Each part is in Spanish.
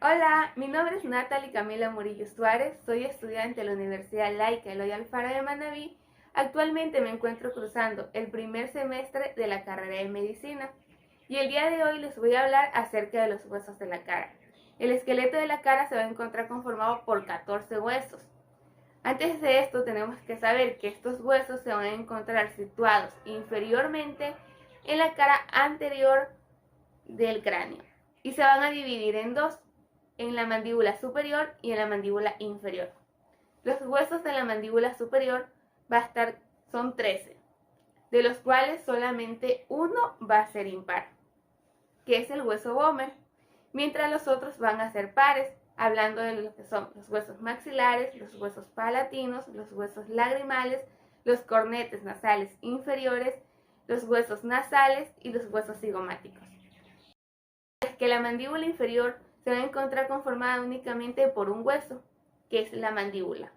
Hola, mi nombre es Natalie Camila Murillo Suárez, soy estudiante de la Universidad Laica Eloy Alfaro de Manabí. Actualmente me encuentro cursando el primer semestre de la carrera de Medicina y el día de hoy les voy a hablar acerca de los huesos de la cara. El esqueleto de la cara se va a encontrar conformado por 14 huesos. Antes de esto tenemos que saber que estos huesos se van a encontrar situados inferiormente en la cara anterior del cráneo y se van a dividir en dos, en la mandíbula superior y en la mandíbula inferior. Los huesos de la mandíbula superior son 13, de los cuales solamente uno va a ser impar, que es el hueso vomer, mientras los otros van a ser pares, hablando de lo que son los huesos maxilares, los huesos palatinos, los huesos lagrimales, los cornetes nasales inferiores, los huesos nasales y los huesos cigomáticos. Es que la mandíbula inferior se va a encontrar conformada únicamente por un hueso, que es la mandíbula.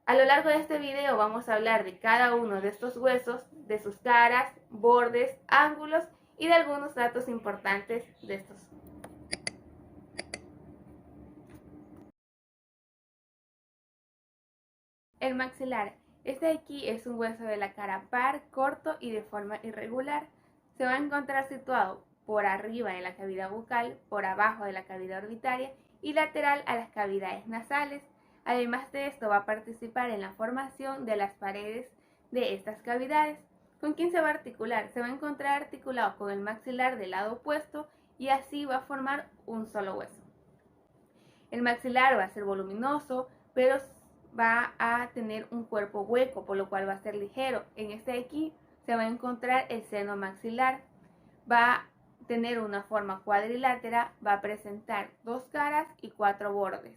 A lo largo de este video vamos a hablar de cada uno de estos huesos, de sus caras, bordes, ángulos y de algunos datos importantes de estos. El maxilar. Este de aquí es un hueso de la cara par, corto y de forma irregular. Se va a encontrar situado por arriba de la cavidad bucal, por abajo de la cavidad orbitaria y lateral a las cavidades nasales. Además de esto, va a participar en la formación de las paredes de estas cavidades. ¿Con quién se va a articular? Se va a encontrar articulado con el maxilar del lado opuesto y así va a formar un solo hueso. El maxilar va a ser voluminoso, pero va a tener un cuerpo hueco, por lo cual va a ser ligero. En este de aquí se va a encontrar el seno maxilar. Va a tener una forma cuadrilátera, va a presentar 2 caras y 4 bordes.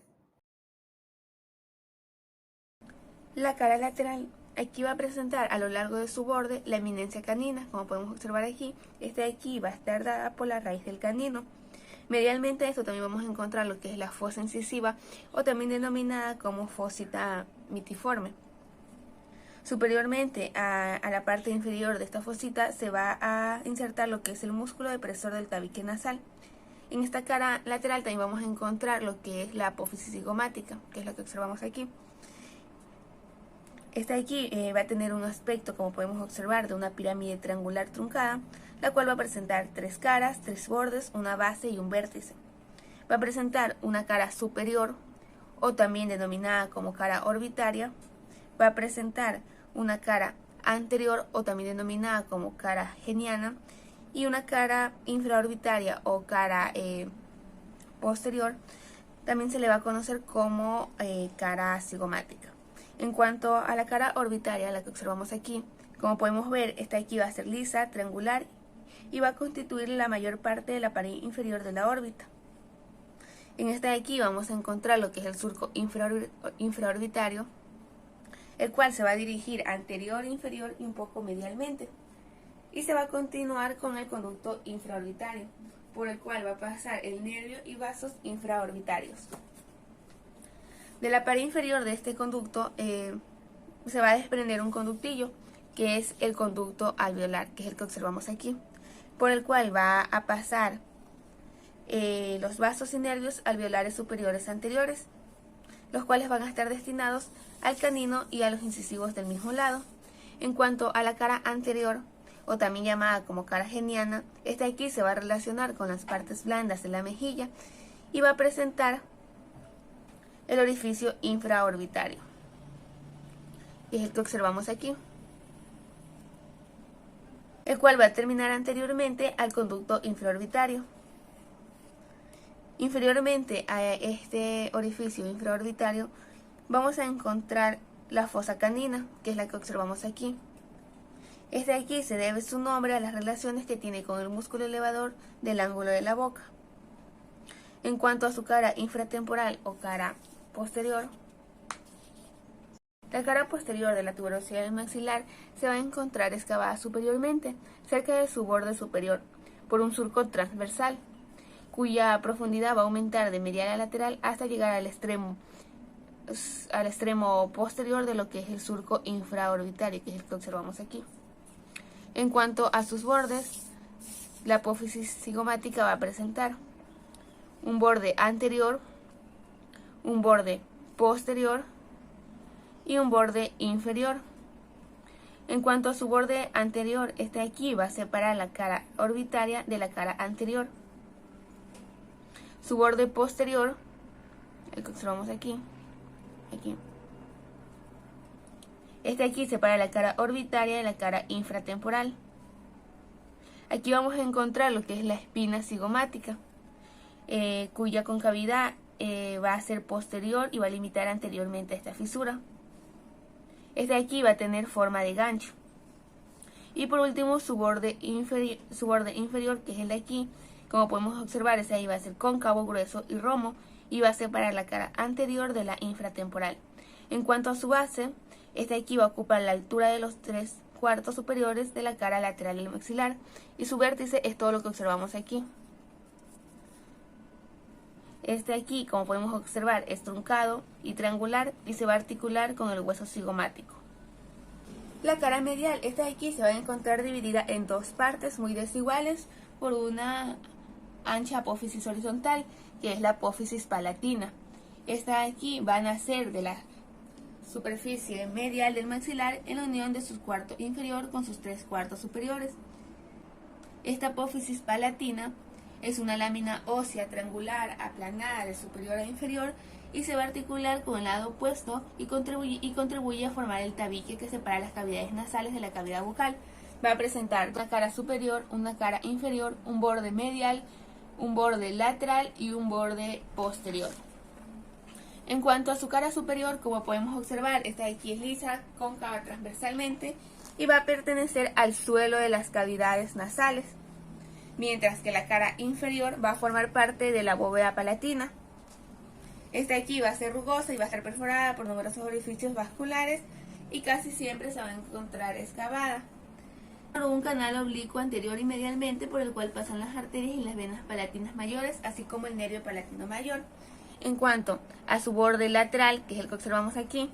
La cara lateral. Aquí va a presentar a lo largo de su borde la eminencia canina, como podemos observar aquí. Este de aquí va a estar dada por la raíz del canino. Medialmente a esto también vamos a encontrar lo que es la fosa incisiva, o también denominada como fósita mitiforme. Superiormente a la parte inferior de esta fosita se va a insertar lo que es el músculo depresor del tabique nasal. En esta cara lateral también vamos a encontrar lo que es la apófisis cigomática, que es lo que observamos aquí. Esta de aquí va a tener un aspecto, como podemos observar, de una pirámide triangular truncada, la cual va a presentar 3 caras, 3 bordes, una base y un vértice. Va a presentar una cara superior, o también denominada como cara orbitaria. Va a presentar una cara anterior, o también denominada como cara geniana, y una cara infraorbitaria o cara posterior. También se le va a conocer como cara cigomática. En cuanto a la cara orbitaria, la que observamos aquí, como podemos ver, esta de aquí va a ser lisa, triangular y va a constituir la mayor parte de la pared inferior de la órbita. En esta de aquí vamos a encontrar lo que es el surco infraorbitario, el cual se va a dirigir anterior, inferior y un poco medialmente. Y se va a continuar con el conducto infraorbitario, por el cual va a pasar el nervio y vasos infraorbitarios. De la pared inferior de este conducto se va a desprender un conductillo, que es el conducto alveolar, que es el que observamos aquí, por el cual va a pasar los vasos y nervios alveolares superiores anteriores, los cuales van a estar destinados al canino y a los incisivos del mismo lado. En cuanto a la cara anterior, o también llamada como cara geniana, esta de aquí se va a relacionar con las partes blandas de la mejilla y va a presentar el orificio infraorbitario, que es el que observamos aquí, el cual va a terminar anteriormente al conducto infraorbitario. Inferiormente a este orificio infraorbitario vamos a encontrar la fosa canina, que es la que observamos aquí. Este de aquí se debe su nombre a las relaciones que tiene con el músculo elevador del ángulo de la boca. En cuanto a su cara infratemporal o cara posterior, la cara posterior de la tuberosidad del maxilar se va a encontrar excavada superiormente, cerca de su borde superior, por un surco transversal, cuya profundidad va a aumentar de medial a lateral hasta llegar al extremo posterior de lo que es el surco infraorbitario, que es el que observamos aquí. En cuanto a sus bordes, la apófisis cigomática va a presentar un borde anterior, un borde posterior y un borde inferior. En cuanto a su borde anterior, este de aquí va a separar la cara orbitaria de la cara anterior. Su borde posterior, el que observamos aquí, este de aquí separa la cara orbitaria de la cara infratemporal. Aquí vamos a encontrar lo que es la espina cigomática, cuya concavidad va a ser posterior y va a limitar anteriormente a esta fisura. Este de aquí va a tener forma de gancho. Y por último su borde inferior, que es el de aquí, como podemos observar, ese ahí va a ser cóncavo, grueso y romo, y va a separar la cara anterior de la infratemporal. En cuanto a su base, este de aquí va a ocupar la altura de los 3/4 superiores de la cara lateral del maxilar, y su vértice es todo lo que observamos aquí. Este aquí, como podemos observar, es truncado y triangular y se va a articular con el hueso cigomático. La cara medial, esta de aquí, se va a encontrar dividida en dos partes muy desiguales por una ancha apófisis horizontal, que es la apófisis palatina. Esta de aquí va a nacer de la superficie medial del maxilar en la unión de su cuarto inferior con sus 3/4 superiores. Esta apófisis palatina es una lámina ósea triangular aplanada de superior a inferior y se va a articular con el lado opuesto y contribuye a formar el tabique que separa las cavidades nasales de la cavidad bucal. Va a presentar una cara superior, una cara inferior, un borde medial, un borde lateral y un borde posterior. En cuanto a su cara superior, como podemos observar, esta de aquí es lisa, cóncava transversalmente y va a pertenecer al suelo de las cavidades nasales, mientras que la cara inferior va a formar parte de la bóveda palatina. Esta de aquí va a ser rugosa y va a estar perforada por numerosos orificios vasculares y casi siempre se va a encontrar excavada por un canal oblicuo anterior y medialmente por el cual pasan las arterias y las venas palatinas mayores, así como el nervio palatino mayor. En cuanto a su borde lateral, que es el que observamos aquí,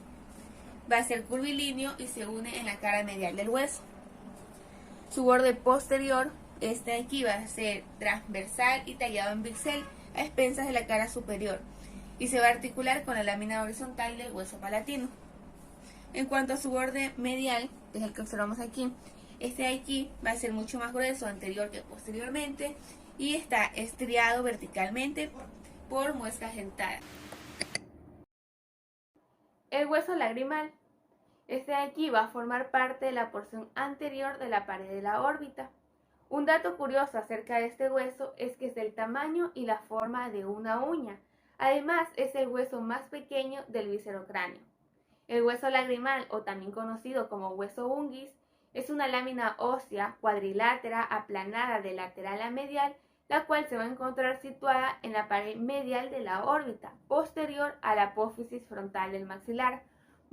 va a ser curvilíneo y se une en la cara medial del hueso. Su borde posterior, este de aquí, va a ser transversal y tallado en bisel a expensas de la cara superior y se va a articular con la lámina horizontal del hueso palatino. En cuanto a su borde medial, que es el que observamos aquí, este de aquí va a ser mucho más grueso anterior que posteriormente y está estriado verticalmente por muescas dentadas. El hueso lagrimal. Este de aquí va a formar parte de la porción anterior de la pared de la órbita. Un dato curioso acerca de este hueso es que es del tamaño y la forma de una uña. Además, es el hueso más pequeño del viscerocráneo. El hueso lagrimal, o también conocido como hueso unguis, es una lámina ósea cuadrilátera aplanada de lateral a medial, la cual se va a encontrar situada en la pared medial de la órbita, posterior a la apófisis frontal del maxilar.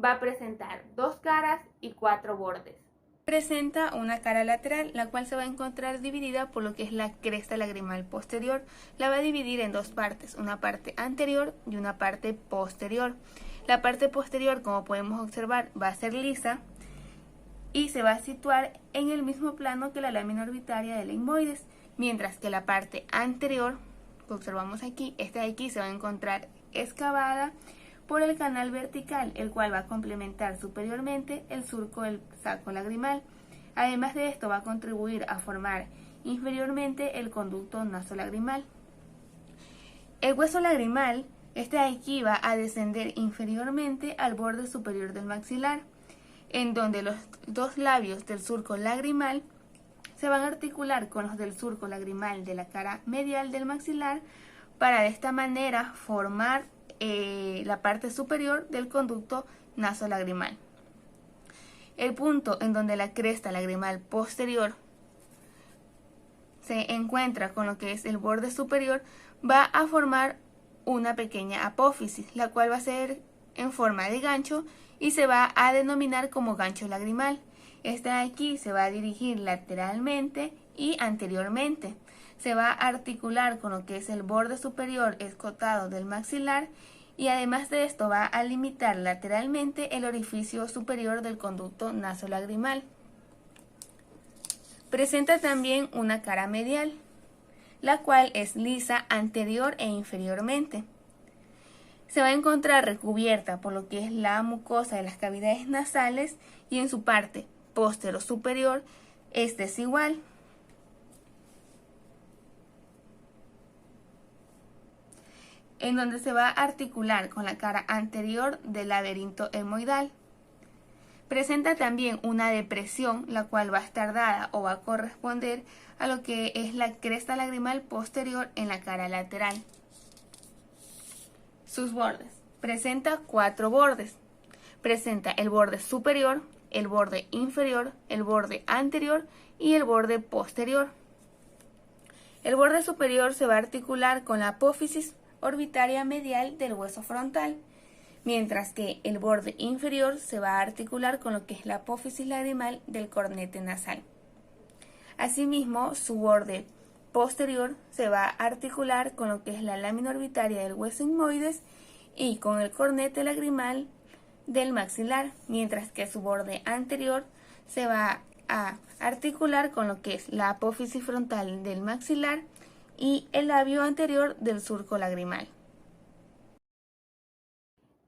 Va a presentar 2 caras y 4 bordes. Presenta una cara lateral, la cual se va a encontrar dividida por lo que es la cresta lagrimal posterior. La va a dividir en 2 partes, una parte anterior y una parte posterior. La parte posterior, como podemos observar, va a ser lisa y se va a situar en el mismo plano que la lámina orbitaria del sigmoides, mientras que la parte anterior, que observamos aquí, esta de aquí se va a encontrar excavada por el canal vertical, el cual va a complementar superiormente el surco del saco lagrimal. Además de esto, va a contribuir a formar inferiormente el conducto nasolagrimal. El hueso lagrimal, este de aquí, va a descender inferiormente al borde superior del maxilar, en donde los 2 labios del surco lagrimal se van a articular con los del surco lagrimal de la cara medial del maxilar para de esta manera formar la parte superior del conducto nasolagrimal. El punto en donde la cresta lagrimal posterior se encuentra con lo que es el borde superior va a formar una pequeña apófisis, la cual va a ser en forma de gancho y se va a denominar como gancho lagrimal. Esta de aquí se va a dirigir lateralmente y anteriormente. Se va a articular con lo que es el borde superior escotado del maxilar y además de esto va a limitar lateralmente el orificio superior del conducto nasolagrimal. Presenta también una cara medial, la cual es lisa anterior e inferiormente. Se va a encontrar recubierta por lo que es la mucosa de las cavidades nasales y en su parte posterior superior es desigual. En donde se va a articular con la cara anterior del laberinto etmoidal. Presenta también una depresión, la cual va a estar dada o va a corresponder a lo que es la cresta lagrimal posterior en la cara lateral. Sus bordes. Presenta 4 bordes. Presenta el borde superior, el borde inferior, el borde anterior y el borde posterior. El borde superior se va a articular con la apófisis orbitaria medial del hueso frontal, mientras que el borde inferior se va a articular con lo que es la apófisis lagrimal del cornete nasal. Asimismo, su borde posterior se va a articular con lo que es la lámina orbitaria del hueso sigmoides y con el cornete lagrimal del maxilar, mientras que su borde anterior se va a articular con lo que es la apófisis frontal del maxilar y el labio anterior del surco lagrimal.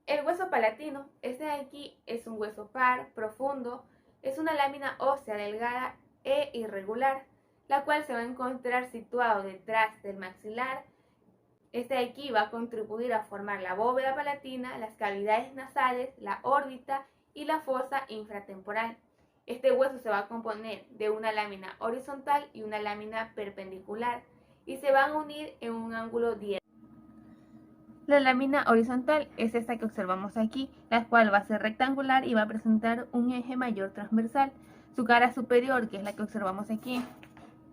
El hueso palatino, este de aquí es un hueso par, profundo, es una lámina ósea delgada e irregular, la cual se va a encontrar situado detrás del maxilar. Este de aquí va a contribuir a formar la bóveda palatina, las cavidades nasales, la órbita y la fosa infratemporal. Este hueso se va a componer de una lámina horizontal y una lámina perpendicular y se van a unir en un ángulo 10. La lámina horizontal es esta que observamos aquí, la cual va a ser rectangular y va a presentar un eje mayor transversal. Su cara superior, que es la que observamos aquí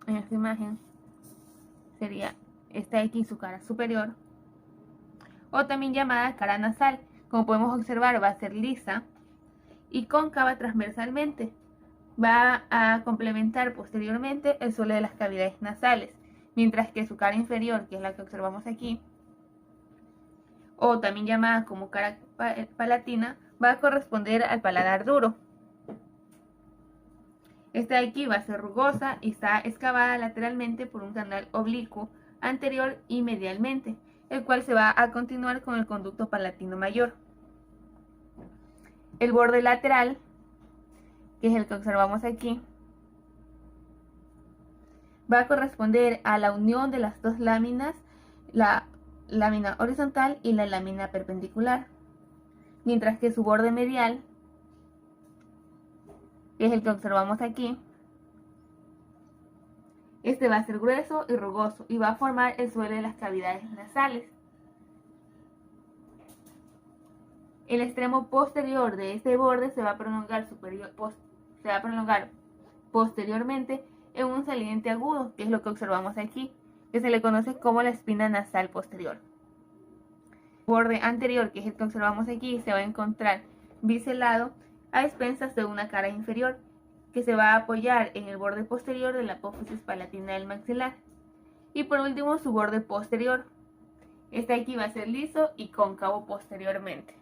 en esta imagen, sería esta de aquí, su cara superior, o también llamada cara nasal. Como podemos observar, va a ser lisa y cóncava transversalmente. Va a complementar posteriormente el suelo de las cavidades nasales, mientras que su cara inferior, que es la que observamos aquí, o también llamada como cara palatina, va a corresponder al paladar duro. Esta de aquí va a ser rugosa y está excavada lateralmente por un canal oblicuo anterior y medialmente, el cual se va a continuar con el conducto palatino mayor. El borde lateral, que es el que observamos aquí, va a corresponder a la unión de las dos láminas, la lámina horizontal y la lámina perpendicular, mientras que su borde medial, que es el que observamos aquí, este va a ser grueso y rugoso y va a formar el suelo de las cavidades nasales. El extremo posterior de este borde se va a prolongar, posteriormente en un saliente agudo, que es lo que observamos aquí, que se le conoce como la espina nasal posterior. El borde anterior, que es el que observamos aquí, se va a encontrar biselado a expensas de una cara inferior, que se va a apoyar en el borde posterior de la apófisis palatina del maxilar. Y por último, su borde posterior. Este aquí va a ser liso y cóncavo posteriormente.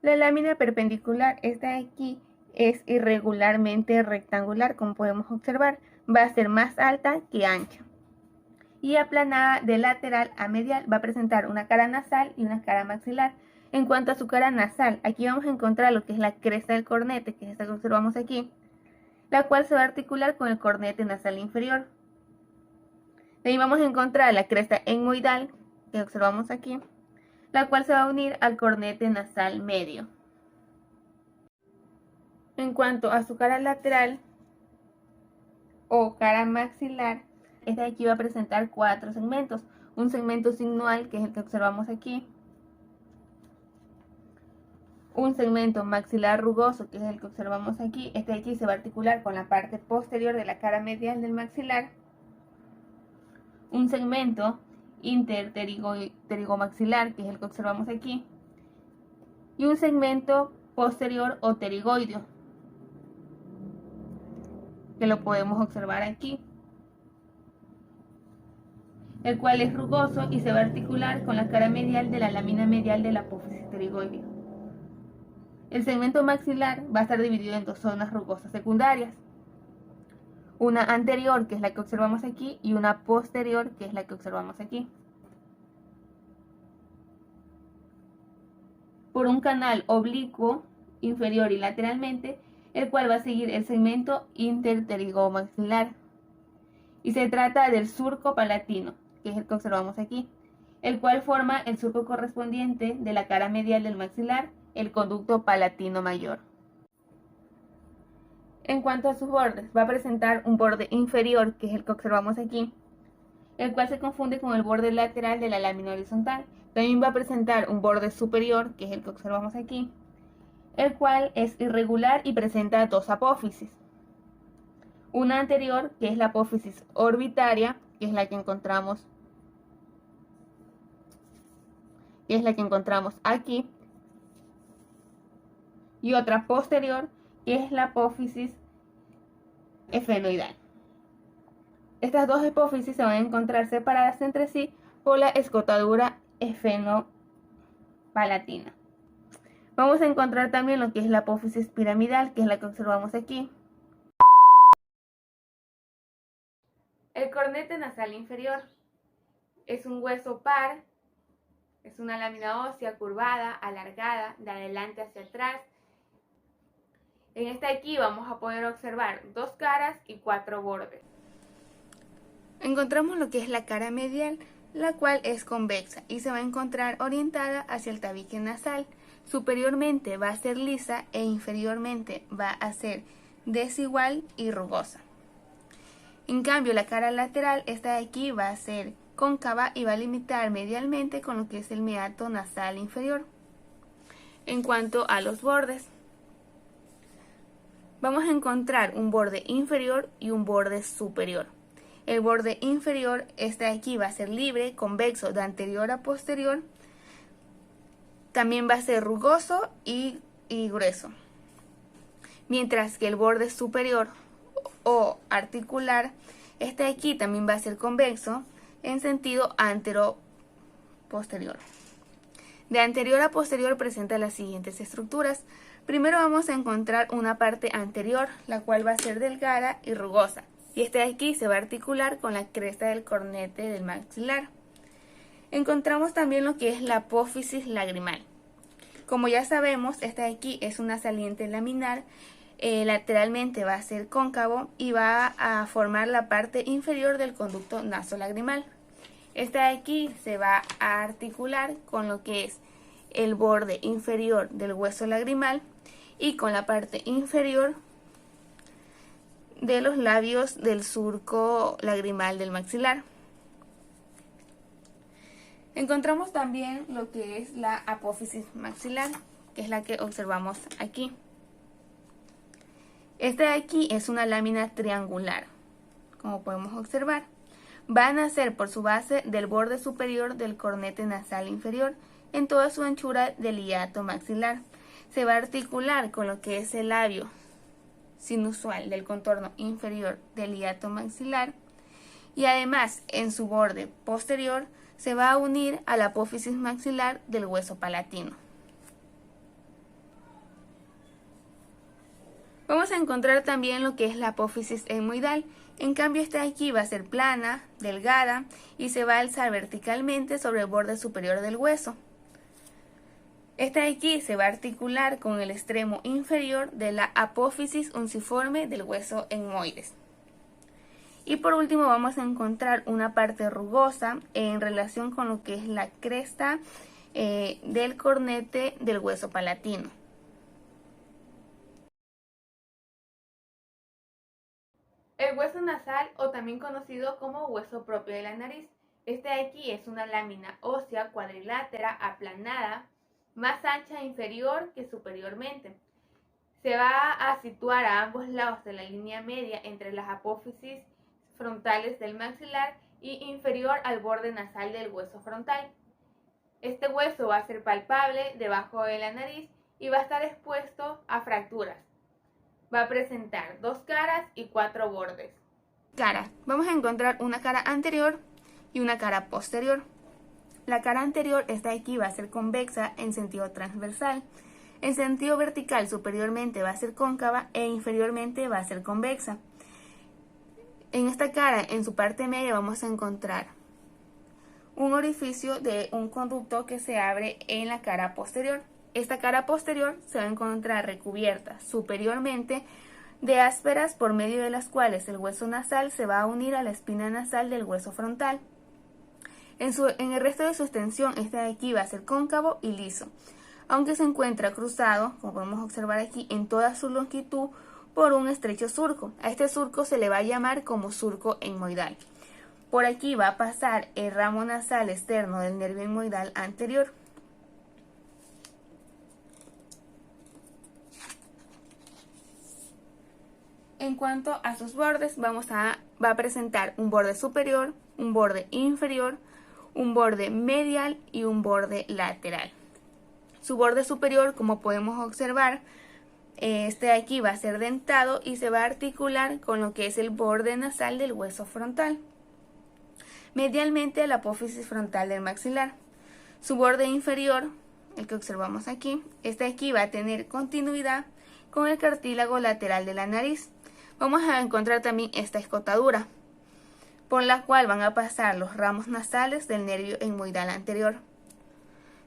La lámina perpendicular, esta de aquí, es irregularmente rectangular, como podemos observar. Va a ser más alta que ancha. Y aplanada de lateral a medial, va a presentar una cara nasal y una cara maxilar. En cuanto a su cara nasal, aquí vamos a encontrar lo que es la cresta del cornete, que es esta que observamos aquí, la cual se va a articular con el cornete nasal inferior. De ahí vamos a encontrar la cresta etmoidal, que observamos aquí, la cual se va a unir al cornete nasal medio. En cuanto a su cara lateral o cara maxilar, esta de aquí va a presentar 4 segmentos. Un segmento sigmoidal, que es el que observamos aquí. Un segmento maxilar rugoso, que es el que observamos aquí. Este de aquí se va a articular con la parte posterior de la cara medial del maxilar. Un segmento interpterigomaxilar, que es el que observamos aquí. Y un segmento posterior o pterigoideo, que lo podemos observar aquí, el cual es rugoso y se va a articular con la cara medial de la lámina medial de la apófisis pterigoidea. El segmento maxilar va a estar dividido en 2 zonas rugosas secundarias. una anterior, que es la que observamos aquí, y una posterior, que es la que observamos aquí. Por un canal oblicuo, inferior y lateralmente, el cual va a seguir el segmento interpterigomaxilar. Y se trata del surco palatino, que es el que observamos aquí, el cual forma el surco correspondiente de la cara medial del maxilar, el conducto palatino mayor. En cuanto a sus bordes, va a presentar un borde inferior, que es el que observamos aquí, el cual se confunde con el borde lateral de la lámina horizontal. También va a presentar un borde superior, que es el que observamos aquí, el cual es irregular y presenta dos apófisis. Una anterior, que es la apófisis orbitaria, que es la que encontramos aquí, y otra posterior, que es la apófisis efenoidal. Estas dos apófisis se van a encontrar separadas entre sí por la escotadura efenopalatina. Vamos a encontrar también lo que es la apófisis piramidal, que es la que observamos aquí. El cornete nasal inferior es un hueso par, es una lámina ósea curvada, alargada, de adelante hacia atrás. En esta aquí vamos a poder observar dos caras y cuatro bordes. Encontramos lo que es la cara medial, la cual es convexa y se va a encontrar orientada hacia el tabique nasal. Superiormente va a ser lisa e inferiormente va a ser desigual y rugosa. En cambio, la cara lateral, esta de aquí, va a ser cóncava y va a limitar medialmente con lo que es el meato nasal inferior. En cuanto a los bordes, vamos a encontrar un borde inferior y un borde superior. El borde inferior, este de aquí, va a ser libre, convexo de anterior a posterior. También va a ser rugoso y grueso. Mientras que el borde superior o articular, este de aquí también va a ser convexo en sentido antero-posterior. De anterior a posterior presenta las siguientes estructuras. Primero vamos a encontrar una parte anterior, la cual va a ser delgada y rugosa. Y este de aquí se va a articular con la cresta del cornete del maxilar. Encontramos también lo que es la apófisis lagrimal. Como ya sabemos, esta de aquí es una saliente laminar, lateralmente va a ser cóncavo y va a formar la parte inferior del conducto nasolagrimal. Esta de aquí se va a articular con lo que es el borde inferior del hueso lagrimal y con la parte inferior de los labios del surco lagrimal del maxilar. Encontramos también lo que es la apófisis maxilar, que es la que observamos aquí. Esta de aquí es una lámina triangular, como podemos observar. Va a nacer por su base del borde superior del cornete nasal inferior en toda su anchura del hiato maxilar. Se va a articular con lo que es el labio sinusual del contorno inferior del hiato maxilar y además en su borde posterior se va a unir a la apófisis maxilar del hueso palatino. Vamos a encontrar también lo que es la apófisis etmoidal. En cambio, esta de aquí va a ser plana, delgada y se va a alzar verticalmente sobre el borde superior del hueso. Esta de aquí se va a articular con el extremo inferior de la apófisis unciforme del hueso etmoides. Y por último vamos a encontrar una parte rugosa en relación con lo que es la cresta del cornete del hueso palatino. El hueso nasal, o también conocido como hueso propio de la nariz. Este de aquí es una lámina ósea cuadrilátera aplanada, más ancha inferior que superiormente. Se va a situar a ambos lados de la línea media entre las apófisis frontales del maxilar y inferior al borde nasal del hueso frontal. Este hueso va a ser palpable debajo de la nariz y va a estar expuesto a fracturas. Va a presentar dos caras y cuatro bordes. Caras. Vamos a encontrar una cara anterior y una cara posterior. La cara anterior, esta de aquí, va a ser convexa en sentido transversal. En sentido vertical, superiormente va a ser cóncava e inferiormente va a ser convexa. En esta cara, en su parte media, vamos a encontrar un orificio de un conducto que se abre en la cara posterior. Esta cara posterior se va a encontrar recubierta superiormente de ásperas por medio de las cuales el hueso nasal se va a unir a la espina nasal del hueso frontal. En el resto de su extensión, este de aquí va a ser cóncavo y liso, aunque se encuentra cruzado, como podemos observar aquí, en toda su longitud por un estrecho surco. A este surco se le va a llamar como surco etmoidal. Por aquí va a pasar el ramo nasal externo del nervio etmoidal anterior. En cuanto a sus bordes, va a presentar un borde superior, un borde inferior, un borde medial y un borde lateral. Su borde superior, como podemos observar, este de aquí va a ser dentado y se va a articular con lo que es el borde nasal del hueso frontal, medialmente a la apófisis frontal del maxilar. Su borde inferior, el que observamos aquí, este de aquí va a tener continuidad con el cartílago lateral de la nariz. Vamos a encontrar también esta escotadura, por la cual van a pasar los ramos nasales del nervio etmoidal anterior.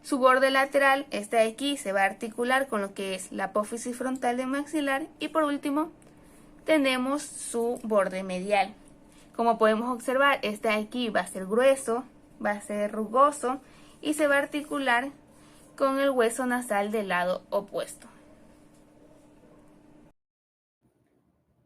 Su borde lateral, este de aquí, se va a articular con lo que es la apófisis frontal del maxilar. Y por último, tenemos su borde medial. Como podemos observar, este de aquí va a ser grueso, va a ser rugoso y se va a articular con el hueso nasal del lado opuesto.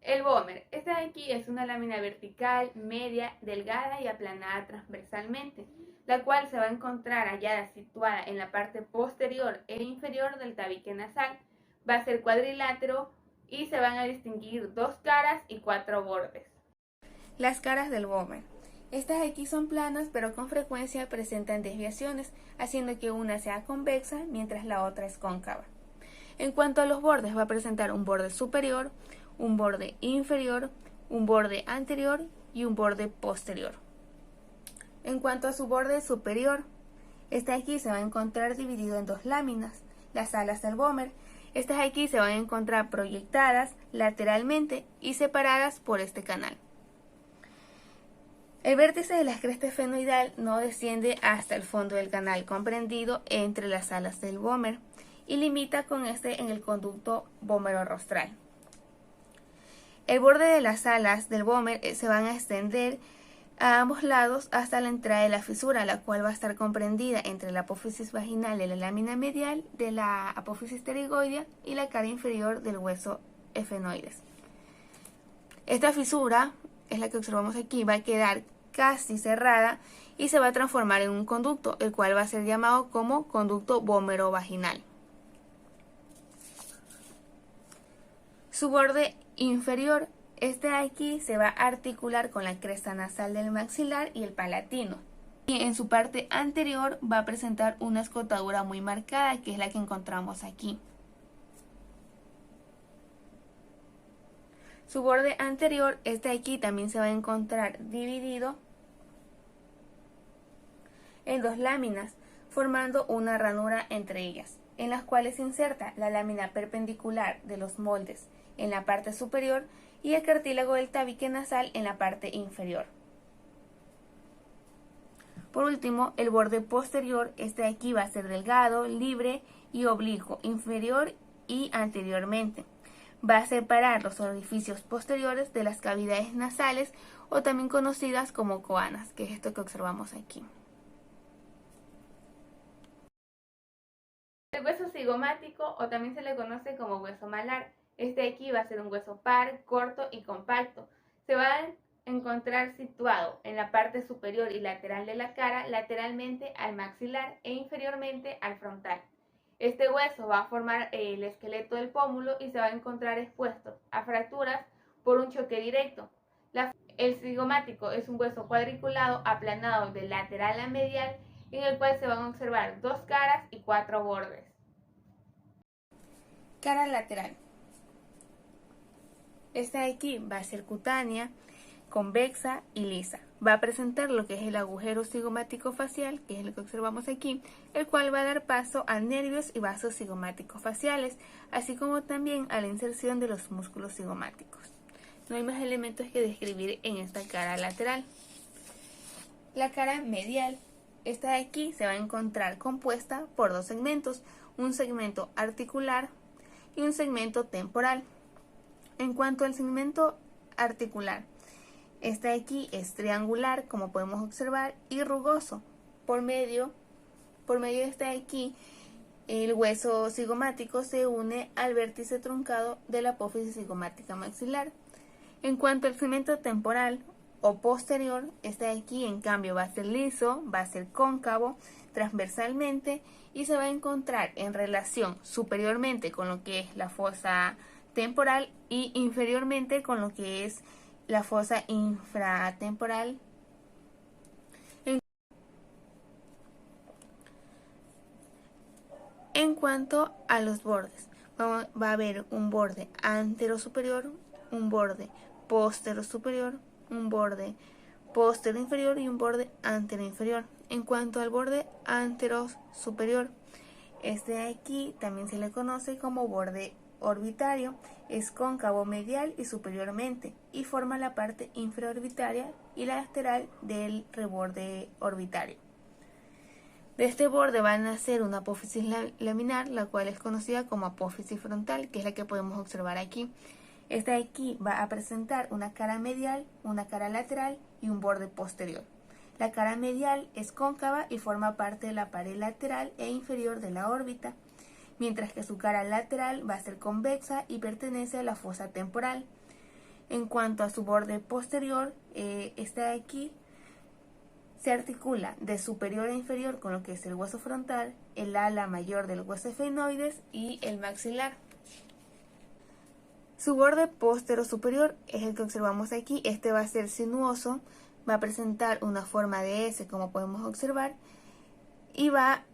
El vómer. Esta de aquí es una lámina vertical, media, delgada y aplanada transversalmente, la cual se va a encontrar hallada situada en la parte posterior e inferior del tabique nasal. Va a ser cuadrilátero y se van a distinguir 2 caras y 4 bordes. Las caras del vómer. Estas de aquí son planas, pero con frecuencia presentan desviaciones, haciendo que una sea convexa mientras la otra es cóncava. En cuanto a los bordes, va a presentar un borde superior, un borde inferior, un borde anterior y un borde posterior. En cuanto a su borde superior, este de aquí se va a encontrar dividido en 2 láminas, las alas del vómer. Estas de aquí se van a encontrar proyectadas lateralmente y separadas por este canal. El vértice de la cresta efenoidal no desciende hasta el fondo del canal comprendido entre las alas del vómer y limita con este en el conducto vómero-rostral. El borde de las alas del vómer se van a extender a ambos lados hasta la entrada de la fisura, la cual va a estar comprendida entre la apófisis vaginal de la lámina medial de la apófisis pterigoidea y la cara inferior del hueso efenoides. Esta fisura es la que observamos aquí, va a quedar casi cerrada y se va a transformar en un conducto, el cual va a ser llamado como conducto vómero-vaginal. Su borde inferior, este de aquí, se va a articular con la cresta nasal del maxilar y el palatino. Y en su parte anterior va a presentar una escotadura muy marcada, que es la que encontramos aquí. Su borde anterior, este de aquí, también se va a encontrar dividido en 2 láminas, formando una ranura entre ellas, en las cuales se inserta la lámina perpendicular de los moldes en la parte superior y el cartílago del tabique nasal en la parte inferior. Por último, el borde posterior, este de aquí, va a ser delgado, libre y oblicuo, inferior y anteriormente. Va a separar los orificios posteriores de las cavidades nasales, o también conocidas como coanas, que es esto que observamos aquí. El hueso cigomático, o también se le conoce como hueso malar. Este de aquí va a ser un hueso par, corto y compacto. Se va a encontrar situado en la parte superior y lateral de la cara, lateralmente al maxilar e inferiormente al frontal. Este hueso va a formar el esqueleto del pómulo y se va a encontrar expuesto a fracturas por un choque directo. El cigomático es un hueso cuadriculado aplanado de lateral a medial, en el cual se van a observar 2 caras y 4 bordes. Cara lateral. Esta de aquí va a ser cutánea, convexa y lisa. Va a presentar lo que es el agujero cigomático facial, que es lo que observamos aquí, el cual va a dar paso a nervios y vasos cigomáticos faciales, así como también a la inserción de los músculos cigomáticos. no hay más elementos que describir en esta cara lateral. La cara medial, esta de aquí, se va a encontrar compuesta por dos segmentos, un segmento articular y un segmento temporal. En cuanto al segmento articular, este de aquí es triangular, como podemos observar, y rugoso. Por medio de este de aquí, el hueso cigomático se une al vértice truncado de la apófisis cigomática maxilar. En cuanto al segmento temporal o posterior, este de aquí en cambio va a ser liso, va a ser cóncavo transversalmente y se va a encontrar en relación superiormente con lo que es la fosa temporal y inferiormente con lo que es la fosa infratemporal. En cuanto a los bordes, va a haber un borde antero superior, un borde postero superior, un borde postero inferior y un borde antero inferior. En cuanto al borde antero superior, este de aquí también se le conoce como borde orbitario, es cóncavo medial y superiormente y forma la parte infraorbitaria y la lateral del reborde orbitario. De este borde va a nacer una apófisis laminar, la cual es conocida como apófisis frontal, que es la que podemos observar aquí. Esta de aquí va a presentar una cara medial, una cara lateral y un borde posterior. La cara medial es cóncava y forma parte de la pared lateral e inferior de la órbita, mientras que su cara lateral va a ser convexa y pertenece a la fosa temporal. En cuanto a su borde posterior, esta de aquí se articula de superior a inferior con lo que es el hueso frontal, el ala mayor del hueso efenoides y el maxilar. Su borde postero superior es el que observamos aquí. Este va a ser sinuoso, va a presentar una forma de S como podemos observar y va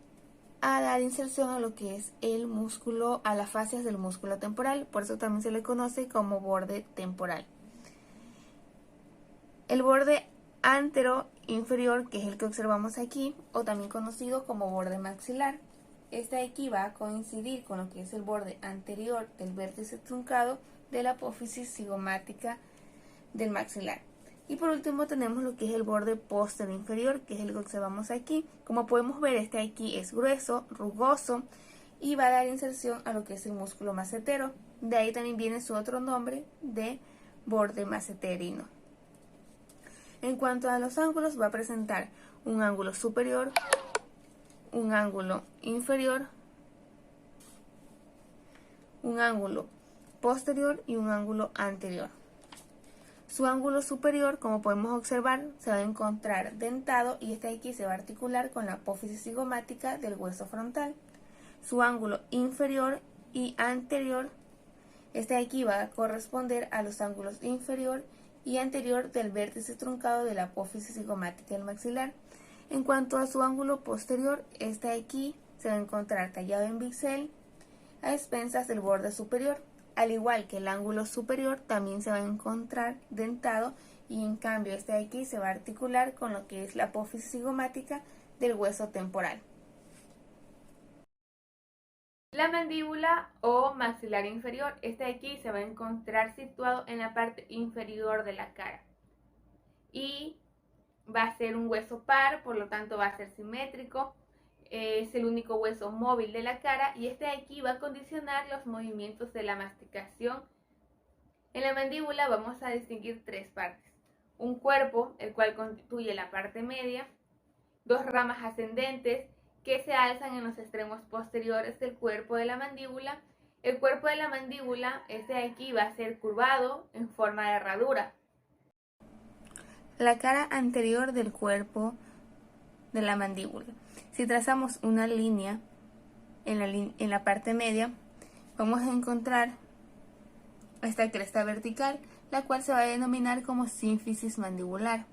a dar inserción a lo que es el músculo, a las fascias del músculo temporal, por eso también se le conoce como borde temporal. El borde antero inferior, que es el que observamos aquí, o también conocido como borde maxilar. Este de aquí va a coincidir con lo que es el borde anterior del vértice truncado de la apófisis cigomática del maxilar. Y por último tenemos lo que es el borde posterior inferior, que es el que observamos aquí. Como podemos ver, este de aquí es grueso, rugoso y va a dar inserción a lo que es el músculo macetero. De ahí también viene su otro nombre de borde maceterino. En cuanto a los ángulos, va a presentar un ángulo superior, un ángulo inferior, un ángulo posterior y un ángulo anterior. Su ángulo superior, como podemos observar, se va a encontrar dentado y este de aquí se va a articular con la apófisis cigomática del hueso frontal. Su ángulo inferior y anterior, este de aquí va a corresponder a los ángulos inferior y anterior del vértice truncado de la apófisis cigomática del maxilar. En cuanto a su ángulo posterior, este de aquí se va a encontrar tallado en bisel a expensas del borde superior. Al igual que el ángulo superior, también se va a encontrar dentado y en cambio este de aquí se va a articular con lo que es la apófisis cigomática del hueso temporal. La mandíbula o maxilar inferior, este de aquí se va a encontrar situado en la parte inferior de la cara y va a ser un hueso par, por lo tanto va a ser simétrico. Es el único hueso móvil de la cara y este de aquí va a condicionar los movimientos de la masticación. En la mandíbula vamos a distinguir tres partes: un cuerpo, el cual constituye la parte media, dos ramas ascendentes que se alzan en los extremos posteriores del cuerpo de la mandíbula. El cuerpo de la mandíbula, este de aquí, va a ser curvado en forma de herradura. La cara anterior del cuerpo de la mandíbula. Si trazamos una línea en la parte media, vamos a encontrar esta cresta vertical, la cual se va a denominar como sínfisis mandibular.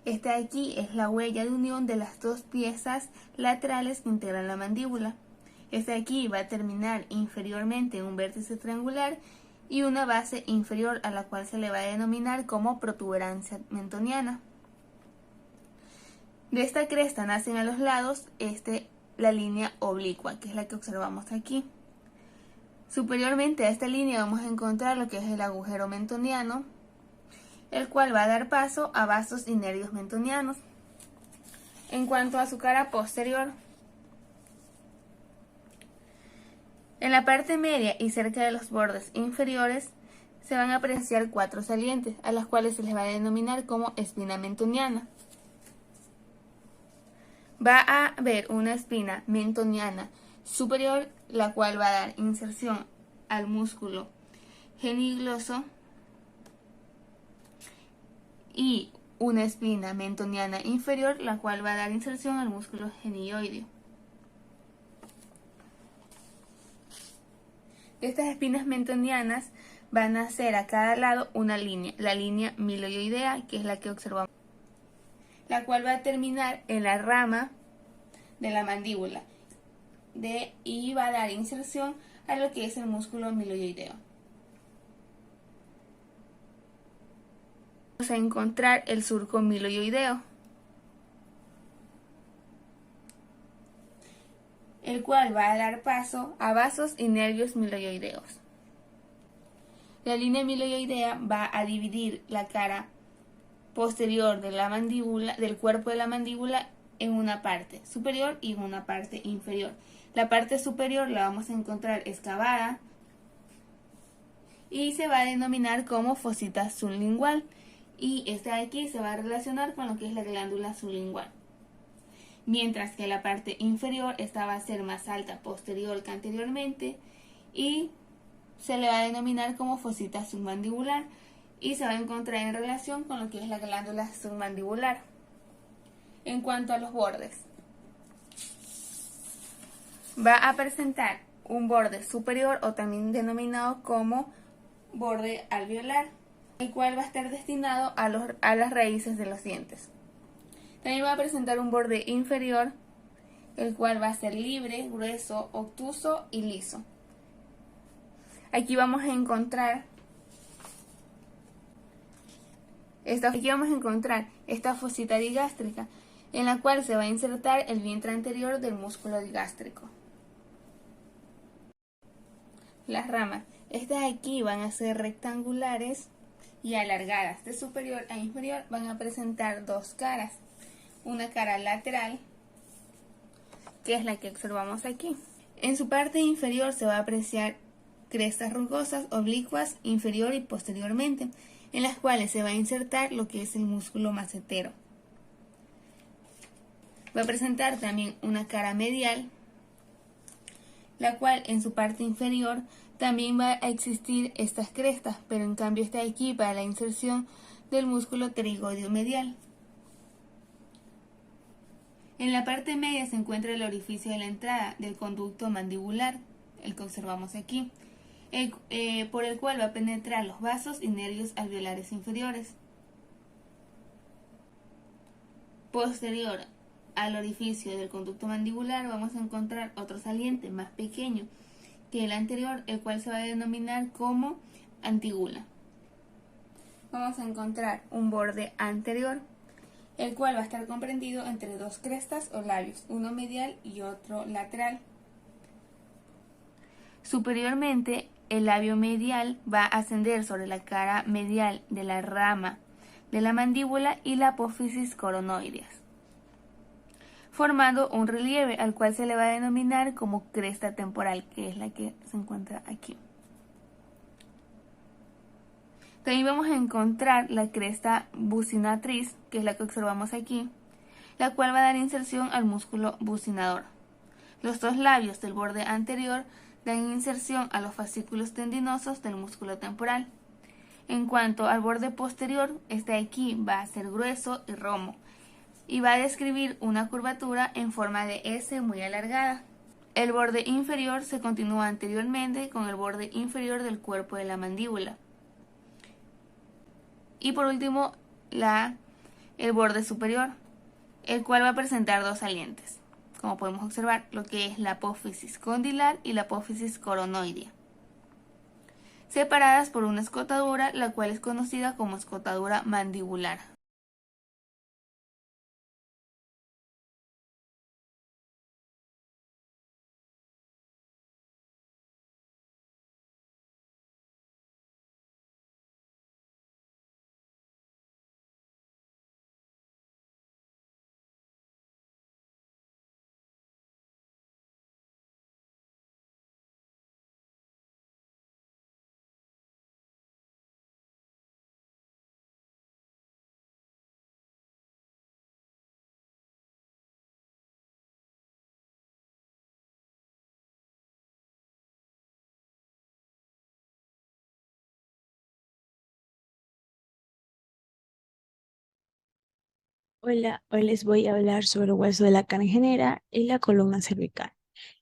Esta de aquí es la huella de unión de las dos piezas laterales que integran la mandíbula. Esta de aquí va a terminar inferiormente en un vértice triangular y una base inferior a la cual se le va a denominar como protuberancia mentoniana. De esta cresta nacen a los lados la línea oblicua, que es la que observamos aquí. Superiormente a esta línea vamos a encontrar lo que es el agujero mentoniano, el cual va a dar paso a vasos y nervios mentonianos. En cuanto a su cara posterior, en la parte media y cerca de los bordes inferiores se van a apreciar 4 salientes, a las cuales se les va a denominar como espina mentoniana. Va a haber una espina mentoniana superior, la cual va a dar inserción al músculo genigloso, y una espina mentoniana inferior, la cual va a dar inserción al músculo genioideo. De estas espinas mentonianas van a hacer a cada lado una línea, la línea miloioidea, que es la que observamos, la cual va a terminar en la rama de la mandíbula y va a dar inserción a lo que es el músculo miloioideo. Vamos a encontrar el surco miloioideo, el cual va a dar paso a vasos y nervios miloioideos. La línea miloioidea va a dividir la cara posterior de la mandíbula, del cuerpo de la mandíbula, en una parte superior y en una parte inferior. La parte superior la vamos a encontrar excavada y se va a denominar como fosita sublingual, y esta de aquí se va a relacionar con lo que es la glándula sublingual. Mientras que la parte inferior, esta va a ser más alta posterior que anteriormente y se le va a denominar como fosita submandibular, y se va a encontrar en relación con lo que es la glándula submandibular. En cuanto a los bordes, va a presentar un borde superior, o también denominado como borde alveolar, el cual va a estar destinado a las raíces de los dientes. También va a presentar un borde inferior, el cual va a ser libre, grueso, obtuso y liso. Aquí vamos a encontrar esta fosita digástrica, en la cual se va a insertar el vientre anterior del músculo digástrico. Las ramas, estas aquí van a ser rectangulares y alargadas. De superior a inferior van a presentar dos caras. Una cara lateral, que es la que observamos aquí. En su parte inferior se va a apreciar crestas rugosas, oblicuas, inferior y posteriormente, en las cuales se va a insertar lo que es el músculo macetero. Va a presentar también una cara medial, la cual en su parte inferior también va a existir estas crestas, pero en cambio está aquí para la inserción del músculo pterigoideo medial. En la parte media se encuentra el orificio de la entrada del conducto mandibular, el que observamos aquí, por el cual va a penetrar los vasos y nervios alveolares inferiores. Posterior al orificio del conducto mandibular vamos a encontrar otro saliente más pequeño que el anterior, el cual se va a denominar como antígula. Vamos a encontrar un borde anterior, el cual va a estar comprendido entre dos crestas o labios, uno medial y otro lateral. Superiormente, el labio medial va a ascender sobre la cara medial de la rama de la mandíbula y la apófisis coronoideas, formando un relieve al cual se le va a denominar como cresta temporal, que es la que se encuentra aquí. También vamos a encontrar la cresta bucinatriz, que es la que observamos aquí, la cual va a dar inserción al músculo bucinador. Los dos labios del borde anterior dan inserción a los fascículos tendinosos del músculo temporal. En cuanto al borde posterior, este de aquí va a ser grueso y romo, y va a describir una curvatura en forma de S muy alargada. El borde inferior se continúa anteriormente con el borde inferior del cuerpo de la mandíbula. Y por último, el borde superior, el cual va a presentar dos salientes, como podemos observar, lo que es la apófisis condilar y la apófisis coronoidea, separadas por una escotadura, la cual es conocida como escotadura mandibular. Hola, hoy les voy a hablar sobre el hueso de la cara en general y la columna cervical.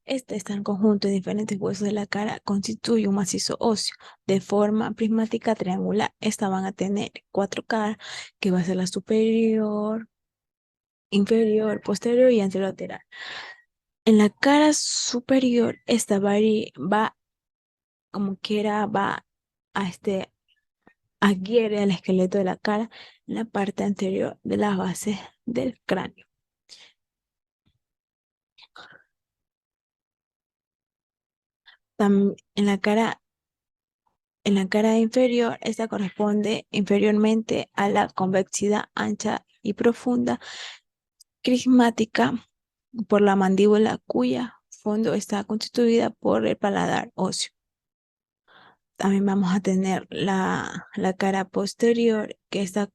Este está en conjunto de diferentes huesos de la cara, constituye un macizo óseo de forma prismática triangular. Esta van a tener cuatro caras, que va a ser la superior, inferior, posterior y anterolateral. En la cara superior, esta va como quiera, va a adhiere al esqueleto de la cara en la parte anterior de la base del cráneo. En la cara inferior, esta corresponde inferiormente a la convexidad ancha y profunda crismática por la mandíbula, cuya fondo está constituida por el paladar óseo. También vamos a tener la cara posterior, que esta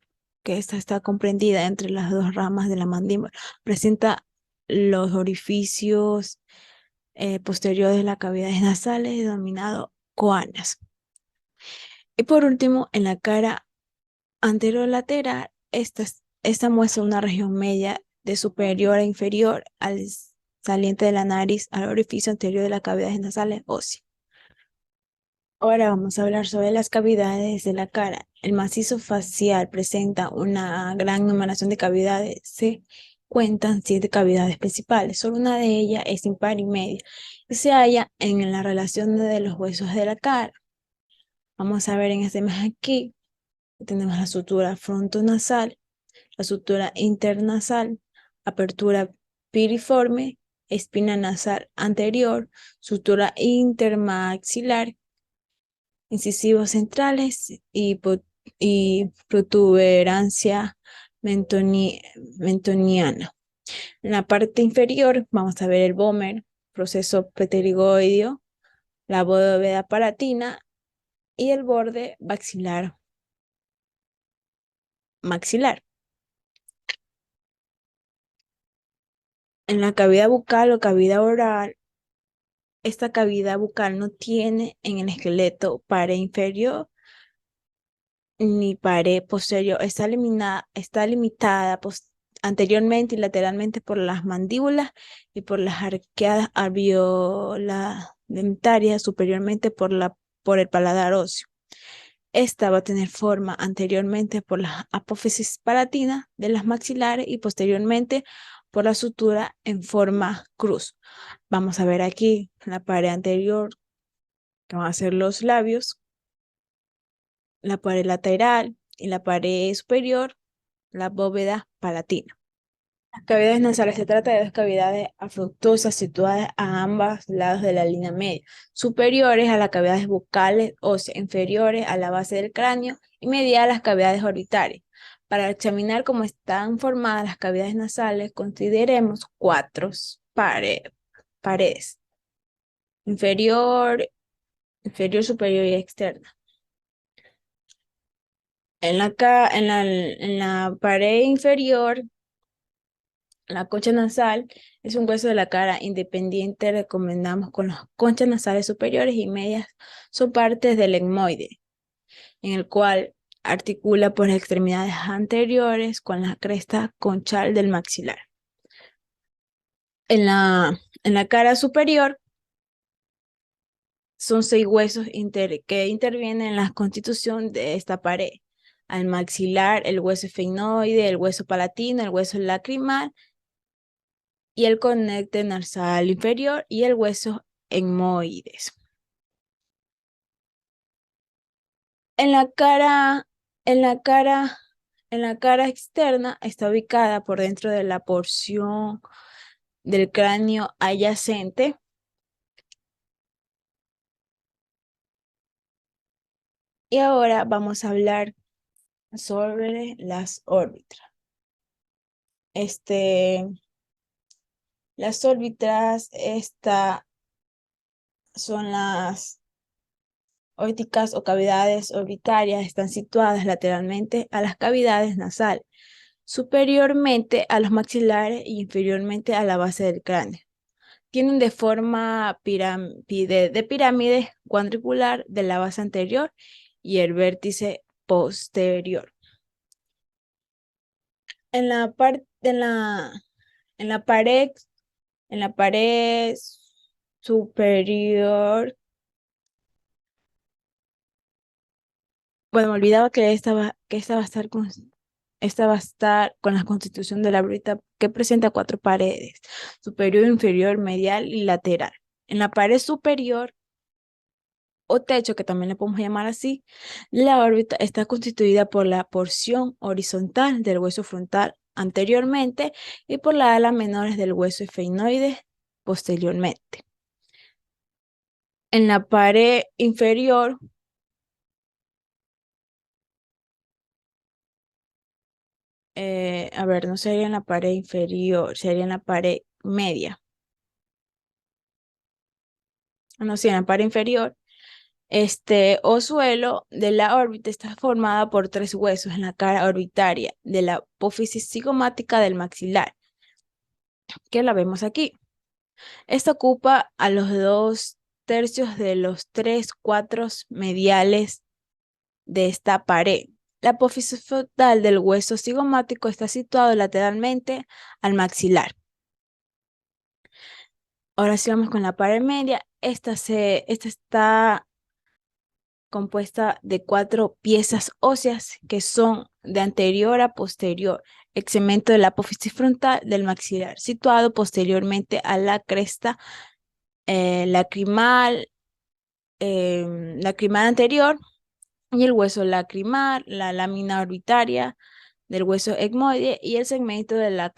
está comprendida entre las dos ramas de la mandíbula. Presenta los orificios posteriores de las cavidades nasales, denominados coanas. Y por último, en la cara anterolateral, esta muestra una región media de superior a inferior al saliente de la nariz al orificio anterior de las cavidades nasales óseas. Ahora vamos a hablar sobre las cavidades de la cara. El macizo facial presenta una gran numeración de cavidades. Se cuentan 7 cavidades principales. Solo una de ellas es impar y media y se halla en la relación de los huesos de la cara. Vamos a ver en este imagen aquí. Tenemos la sutura frontonasal, la sutura internasal, apertura piriforme, espina nasal anterior, sutura intermaxilar, incisivos centrales y protuberancia mentoniana. En la parte inferior vamos a ver el vómer, proceso pterigoideo, la bóveda palatina y el borde maxilar. En la cavidad bucal o cavidad oral, esta cavidad bucal no tiene en el esqueleto pared inferior ni pared posterior. Está limitada anteriormente y lateralmente por las mandíbulas y por las arqueadas alveolamentarias, superiormente por el paladar óseo. Esta va a tener forma anteriormente por la apófisis palatina de las maxilares y posteriormente por la sutura en forma cruz. Vamos a ver aquí la pared anterior, que van a ser los labios, la pared lateral y la pared superior, la bóveda palatina. Las cavidades nasales se trata de dos cavidades afructuosas situadas a ambos lados de la línea media, superiores a las cavidades bucales óseas, inferiores a la base del cráneo y medial a las cavidades orbitales. Para examinar cómo están formadas las cavidades nasales, consideremos cuatro paredes: inferior, superior y externa. En la pared inferior, la concha nasal es un hueso de la cara independiente. Recomendamos con las conchas nasales superiores y medias son partes del etmoide, en el cual articula por las extremidades anteriores con la cresta conchal del maxilar. En la cara superior son 6 huesos que intervienen en la constitución de esta pared: al maxilar, el hueso efenoide, el hueso palatino, el hueso lacrimal y el conecte nasal inferior y el hueso etmoides. En la cara, en la cara, en la cara externa está ubicada por dentro de la porción del cráneo adyacente. Y ahora vamos a hablar sobre las órbitas. Este, las órbitas, son las ópticas o cavidades orbitarias, están situadas lateralmente a las cavidades nasales, superiormente a los maxilares y inferiormente a la base del cráneo. Tienen de forma de pirámide cuadricular de la base anterior y el vértice posterior. En la parte, en la pared, en la pared superior, bueno, me olvidaba esta va a estar con la constitución de la bruta que presenta cuatro paredes, superior, inferior, medial y lateral. En la pared superior o techo, que también le podemos llamar así, la órbita está constituida por la porción horizontal del hueso frontal anteriormente y por las alas menores del hueso esfenoide posteriormente. En la pared inferior, a ver, no sería en la pared inferior, sería en la pared media. No, sí, en la pared inferior. Este osuelo de la órbita está formada por tres huesos en la cara orbitaria de la apófisis cigomática del maxilar, que la vemos aquí. Esta ocupa a los 2/3 de los 3/4 mediales de esta pared. La apófisis frontal del hueso cigomático está situado lateralmente al maxilar. Ahora sí vamos con la pared media. Esta está compuesta de cuatro piezas óseas que son de anterior a posterior, exemento de la apófisis frontal del maxilar, situado posteriormente a la cresta lacrimal, lacrimal anterior y el hueso lacrimal, la lámina orbitaria del hueso etmoide y el segmento de la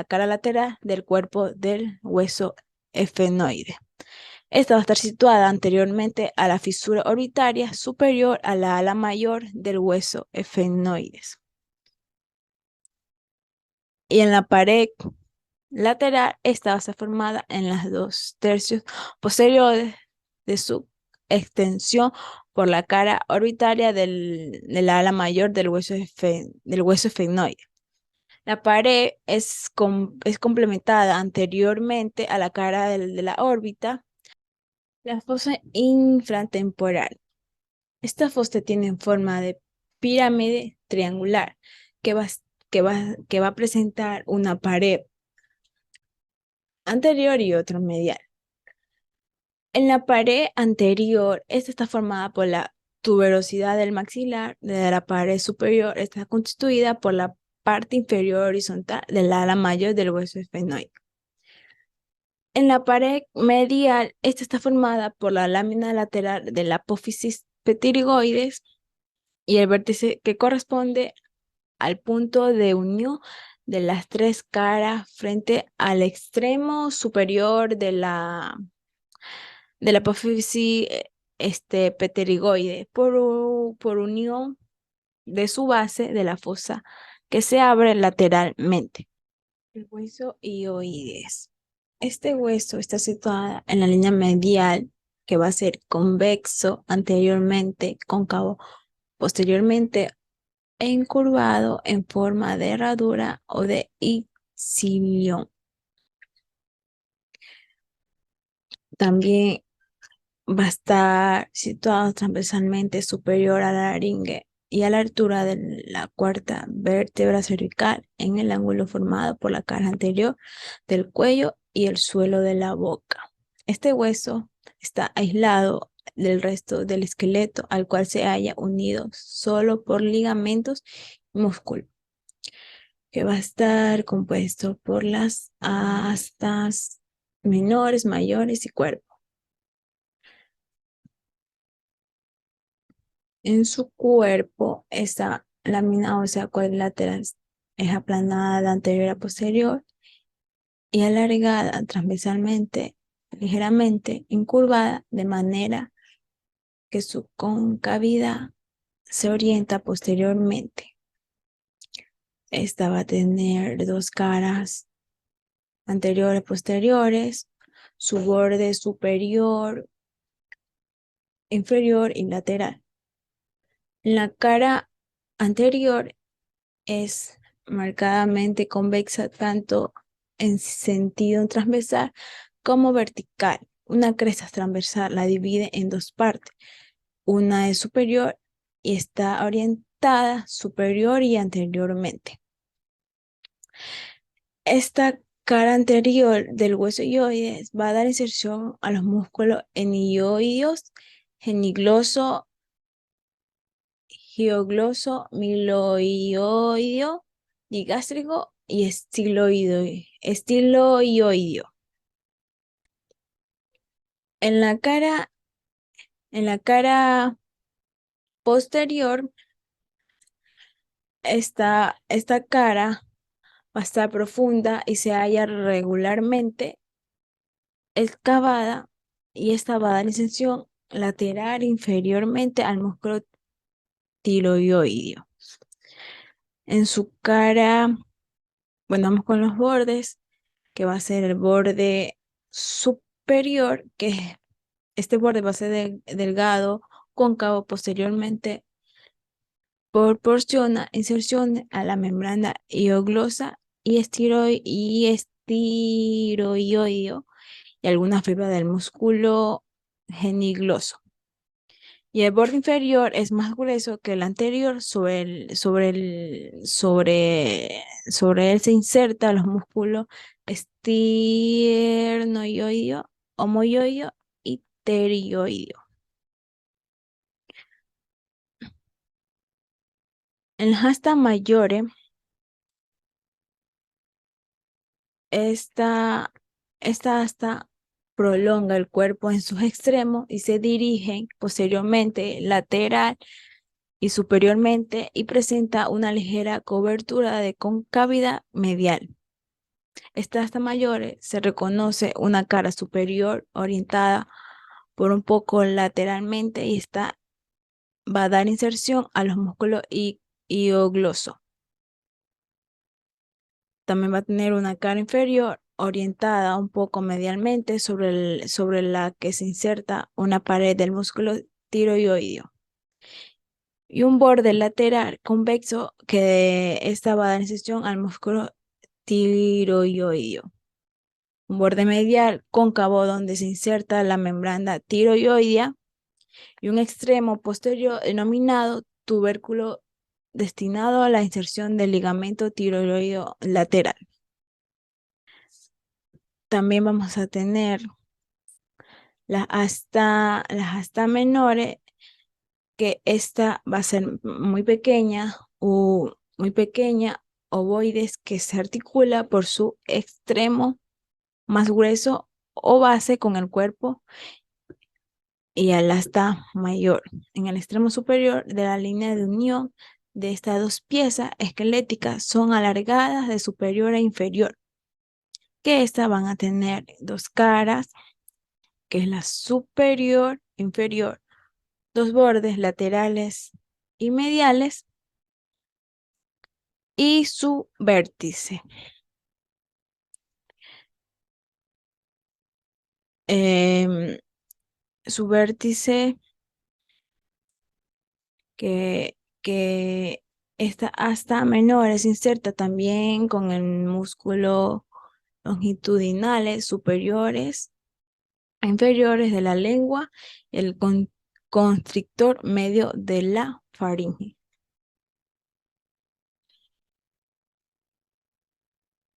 cara lateral del cuerpo del hueso esfenoide. Esta va a estar situada anteriormente a la fisura orbitaria superior a la ala mayor del hueso esfenoides. Y en la pared lateral, esta va a estar formada en las 2/3 posteriores de su extensión por la cara orbitaria de la ala mayor del hueso esfenoide. La pared es complementada anteriormente a la cara de la órbita, la fosa infratemporal. Esta fosa tiene forma de pirámide triangular que va a presentar una pared anterior y otra medial. En la pared anterior, esta está formada por la tuberosidad del maxilar. De la pared superior está constituida por la parte inferior horizontal del ala mayor del hueso esfenoide. En la pared medial, esta está formada por la lámina lateral de la apófisis pterigoides y el vértice que corresponde al punto de unión de las tres caras frente al extremo superior de la apófisis pterigoide por unión de su base de la fosa que se abre lateralmente. El hueso hioides. Este hueso está situado en la línea medial que va a ser convexo anteriormente, cóncavo posteriormente e incurvado en forma de herradura o de icilión. También va a estar situado transversalmente superior a la laringe y a la altura de la cuarta vértebra cervical en el ángulo formado por la cara anterior del cuello y el suelo de la boca. Este hueso está aislado del resto del esqueleto al cual se halla unido solo por ligamentos y músculos, que va a estar compuesto por las astas menores, mayores y cuerpo. En su cuerpo, esta lámina ósea cuadrilateral es aplanada de anterior a posterior y alargada transversalmente, ligeramente incurvada, de manera que su concavidad se orienta posteriormente. Esta va a tener dos caras anteriores, posteriores, su borde superior, inferior y lateral. La cara anterior es marcadamente convexa tanto en sentido transversal como vertical. Una cresta transversal la divide en dos partes. Una es superior y está orientada superior y anteriormente. Esta cara anterior del hueso hioides va a dar inserción a los músculos enioideos, genigloso, giogloso, miloioideo, digástrico y estiloioideo. En la cara, en la cara posterior, esta cara va a estar profunda y se halla regularmente excavada y esta va a dar inserción lateral inferiormente al músculo tiroideo. En su cara, bueno, vamos con los bordes, que va a ser el borde superior, que este borde va a ser delgado, cóncavo posteriormente, proporciona inserción a la membrana hioglosa y estiroideo y alguna fibra del músculo genigloso. Y el borde inferior es más grueso que el anterior. Sobre él se inserta los músculos estiernoioideo, homoioideo y pterioideo. En las astas mayores, esta, esta asta prolonga el cuerpo en sus extremos y se dirige posteriormente, lateral y superiormente y presenta una ligera cobertura de concavidad medial. Esta asta mayor se reconoce una cara superior orientada por un poco lateralmente y esta va a dar inserción a los músculos hioglosos. También va a tener una cara inferior orientada un poco medialmente sobre la que se inserta una pared del músculo tiroideo. Y un borde lateral convexo que esta va a dar inserción al músculo tiroideo. Un borde medial cóncavo donde se inserta la membrana tiroidea y un extremo posterior denominado tubérculo destinado a la inserción del ligamento tiroideo lateral. También vamos a tener las astas menores, que esta va a ser muy pequeña, ovoides, que se articula por su extremo más grueso o base con el cuerpo y al asta mayor. En el extremo superior de la línea de unión de estas dos piezas esqueléticas son alargadas de superior a inferior, que estas van a tener dos caras, que es la superior, inferior, dos bordes laterales y mediales y su vértice. Em, Su vértice que esta asta menor se inserta también con el músculo longitudinales superiores e inferiores de la lengua, el constrictor medio de la faringe.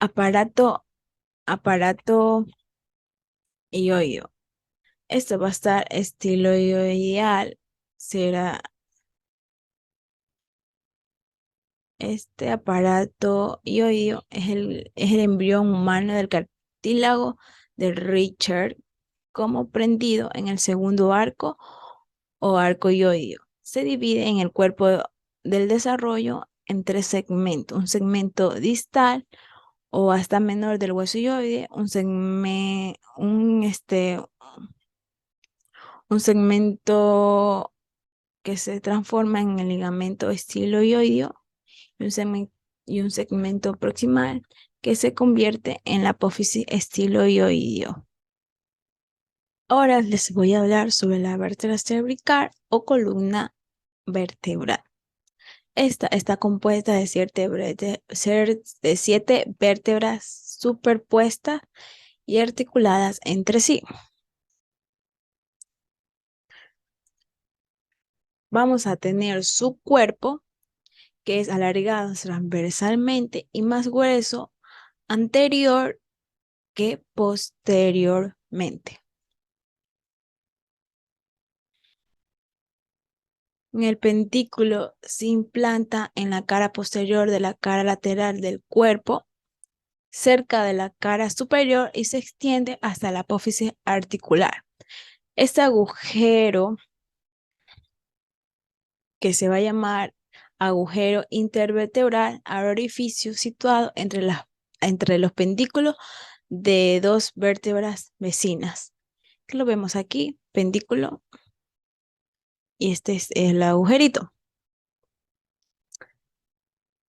Aparato ioio. Esto va a estar estiloidal. Será este aparato ioio, es el embrión humano del cartílago de Richard, como prendido en el segundo arco o arco ioio. Se divide en el cuerpo del desarrollo en tres segmentos: un segmento distal o hasta menor del hueso hioide, un segmento que se transforma en el ligamento estiloioideo y un segmento proximal que se convierte en la apófisis estiloioideo. Ahora les voy a hablar sobre la vértebra cervical o columna vertebral. Esta está compuesta de siete vértebras superpuestas y articuladas entre sí. Vamos a tener su cuerpo, que es alargado transversalmente y más grueso anterior que posteriormente. El pentículo se implanta en la cara posterior de la cara lateral del cuerpo, cerca de la cara superior y se extiende hasta la apófisis articular. Este agujero, que se va a llamar agujero intervertebral, al orificio situado entre los pendículos de dos vértebras vecinas. Que lo vemos aquí, pendículo, y este es el agujerito.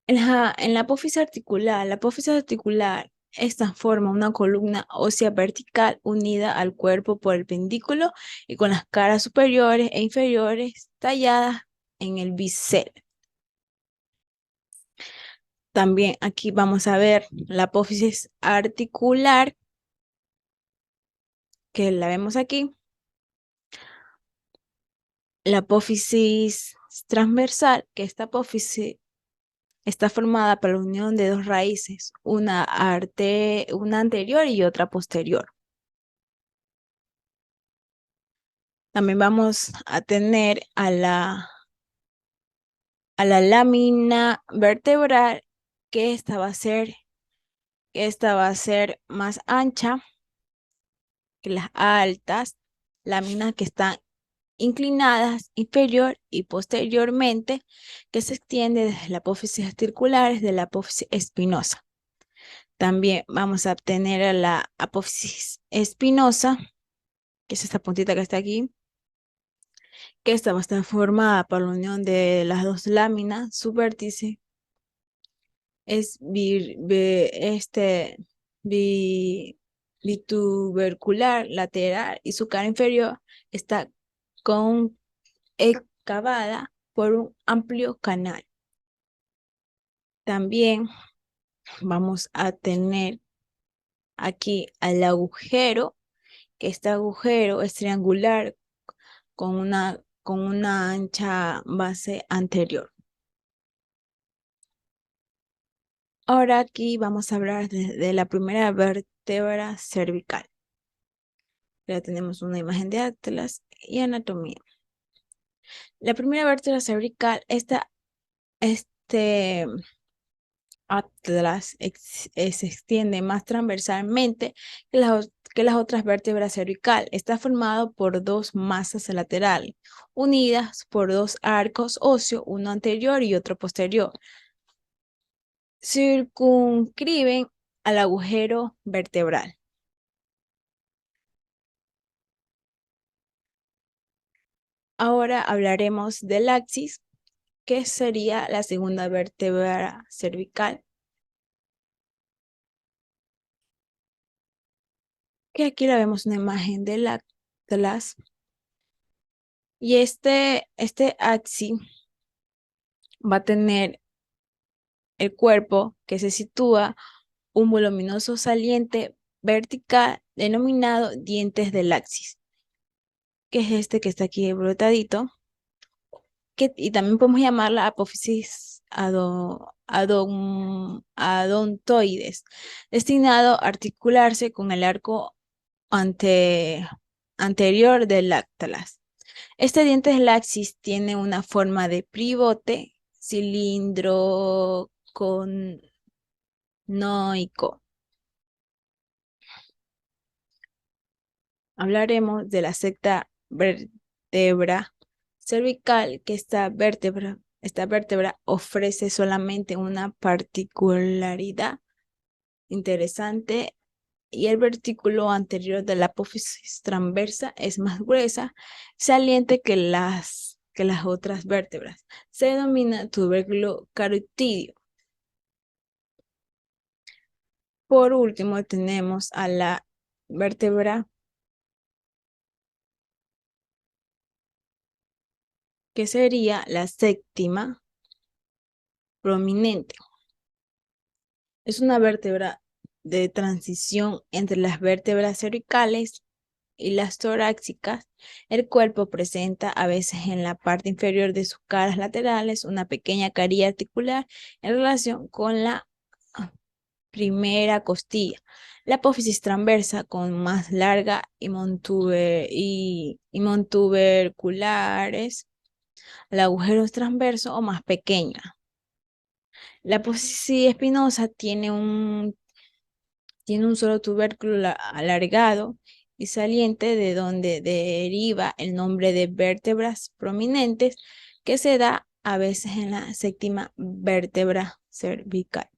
En la apófisis articular, esta forma una columna ósea vertical unida al cuerpo por el pendículo y con las caras superiores e inferiores talladas en el bisel. También aquí vamos a ver la apófisis articular, que la vemos aquí. La apófisis transversal, que esta apófisis está formada por la unión de dos raíces, una anterior y otra posterior. También vamos a tener a la lámina vertebral, que esta va a ser más ancha que las altas láminas que están inclinadas inferior y posteriormente, que se extiende desde la apófisis articular de la apófisis espinosa. También vamos a obtener a la apófisis espinosa, que es esta puntita que está aquí, que esta va a estar formada por la unión de las dos láminas. Su vértice es bitubercular lateral y su cara inferior está concavada por un amplio canal. También vamos a tener aquí al agujero, que este agujero es triangular con una ancha base anterior. Ahora aquí vamos a hablar de la primera vértebra cervical. Ya tenemos una imagen de atlas y anatomía. La primera vértebra cervical, este atlas se extiende más transversalmente que las otras vértebras cervical. Está formado por dos masas laterales, unidas por dos arcos óseos, uno anterior y otro posterior. Circunscriben al agujero vertebral. Ahora hablaremos del axis, que sería la segunda vértebra cervical, que aquí la vemos una imagen del atlas. Y este axis va a tener el cuerpo que se sitúa un voluminoso saliente vertical denominado dientes del axis, que es este que está aquí brotadito, y también podemos llamarla apófisis adontoides, destinado a articularse con el arco anterior del atlas. Este diente del axis tiene una forma de pivote cilindro noico. Hablaremos de la sexta vértebra cervical, que esta vértebra ofrece solamente una particularidad interesante, y el vertículo anterior de la apófisis transversa es más gruesa, saliente que las otras vértebras. Se denomina tubérculo carotidio. Por último, tenemos a la vértebra que sería la séptima prominente. Es una vértebra de transición entre las vértebras cervicales y las torácicas. El cuerpo presenta a veces en la parte inferior de sus caras laterales una pequeña carilla articular en relación con la primera costilla. La apófisis transversa con más larga y montuberculares. El agujero es transverso o más pequeña. La apófisis espinosa tiene un solo tubérculo alargado y saliente, de donde deriva el nombre de vértebras prominentes, que se da a veces en la séptima vértebra cervical.